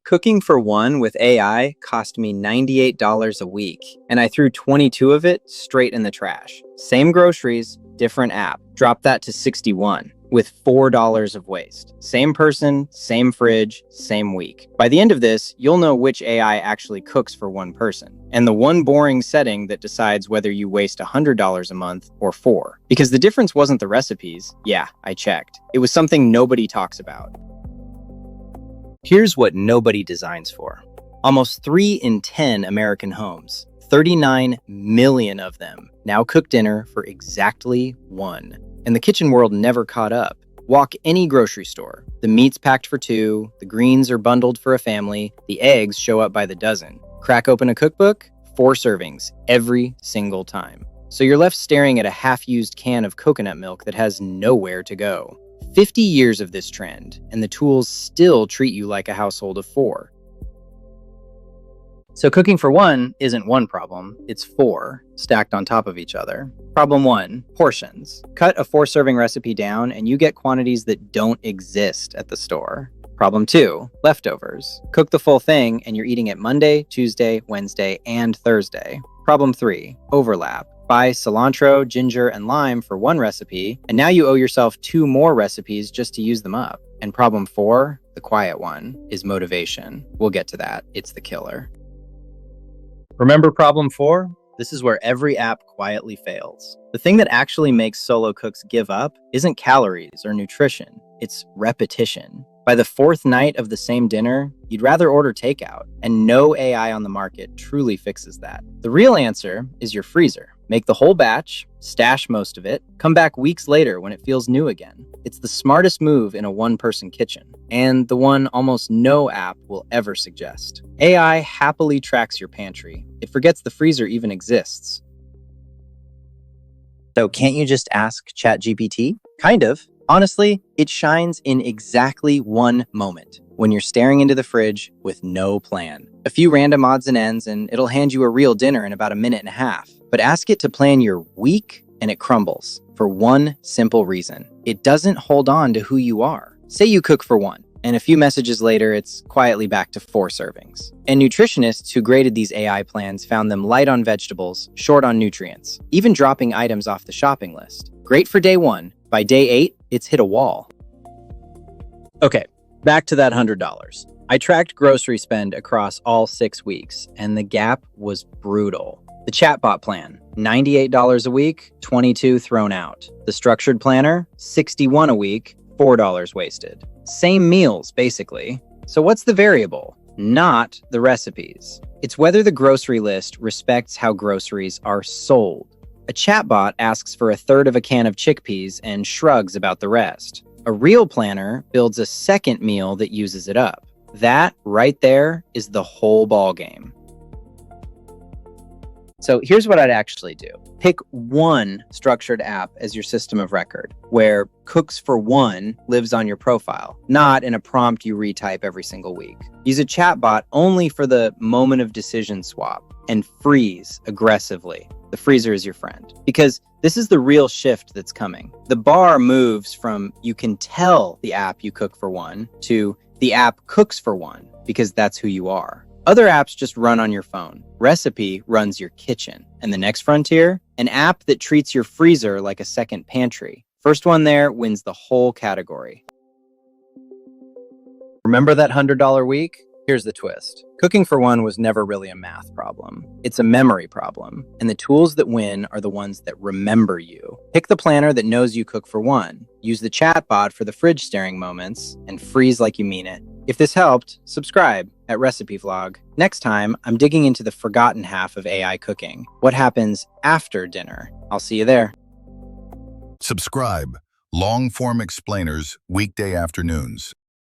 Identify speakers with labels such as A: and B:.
A: Cooking for one with AI cost me $98 a week, and I threw 22 of it straight in the trash. Same groceries, different app. Dropped that to 61 with $4 of waste. Same person, same fridge, same week. By the end of this, you'll know which AI actually cooks for one person, and the one boring setting that decides whether you waste $100 a month or 4. Because the difference wasn't the recipes. Yeah, I checked. It was something nobody talks about. Here's what nobody designs for. Almost 3 in 10 American homes, 39 million of them, now cook dinner for exactly 1. And the kitchen world never caught up. Walk any grocery store. The meat's packed for 2, the greens are bundled for a family, the eggs show up by the dozen. Crack open a cookbook, 4 servings every single time. So you're left staring at a half-used can of coconut milk that has nowhere to go. 50 years of this trend, and the tools still treat you like a household of 4. So cooking for one isn't one problem, it's 4 stacked on top of each other. Problem 1, portions. Cut a 4-serving recipe down and you get quantities that don't exist at the store. Problem 2, leftovers. Cook the full thing and you're eating it Monday, Tuesday, Wednesday, and Thursday. Problem 3, overlap. Buy cilantro, ginger, and lime for one recipe, and now you owe yourself 2 more recipes just to use them up. And problem 4, the quiet one, is motivation. We'll get to that. It's the killer. Remember problem 4? This is where every app quietly fails. The thing that actually makes solo cooks give up isn't calories or nutrition, it's repetition. By the 4th night of the same dinner, you'd rather order takeout, and no AI on the market truly fixes that. The real answer is your freezer. Make the whole batch, stash most of it, come back weeks later when it feels new again. It's the smartest move in a one-person kitchen, and the one almost no app will ever suggest. AI happily tracks your pantry. It forgets the freezer even exists. So can't you just ask ChatGPT? Kind of. Honestly, it shines in exactly one moment, when you're staring into the fridge with no plan. A few random odds and ends, and it'll hand you a real dinner in about a minute and a half. But ask it to plan your week, and it crumbles. For one simple reason. It doesn't hold on to who you are. Say you cook for one, and a few messages later, it's quietly back to 4 servings. And nutritionists who graded these AI plans found them light on vegetables, short on nutrients, even dropping items off the shopping list. Great for day 1. By day 8, it's hit a wall. Okay, back to that $100. I tracked grocery spend across all 6 weeks, and the gap was brutal. The chatbot plan, $98 a week, 22 thrown out. The structured planner, $61 a week, $4 wasted. Same meals, basically. So what's the variable? Not the recipes. It's whether the grocery list respects how groceries are sold. A chatbot asks for 1/3 of a can of chickpeas and shrugs about the rest. A real planner builds a second meal that uses it up. That right there is the whole ballgame. So here's what I'd actually do. Pick one structured app as your system of record, where Cooks for One lives on your profile, not in a prompt you retype every single week. Use a chatbot only for the moment of decision swap, and freeze aggressively. The freezer is your friend. Because this is the real shift that's coming. The bar moves from you can tell the app you cook for one to the app cooks for one, because that's who you are. Other apps just run on your phone. Recipy runs your kitchen. And the next frontier? An app that treats your freezer like a second pantry. First one there wins the whole category. Remember that $100 week? Here's the twist. Cooking for one was never really a math problem. It's a memory problem. And the tools that win are the ones that remember you. Pick the planner that knows you cook for one. Use the chatbot for the fridge staring moments, and freeze like you mean it. If this helped, subscribe at Recipy Vlog. Next time, I'm digging into the forgotten half of AI cooking. What happens after dinner? I'll see you there.
B: Subscribe. Long-form explainers, weekday afternoons.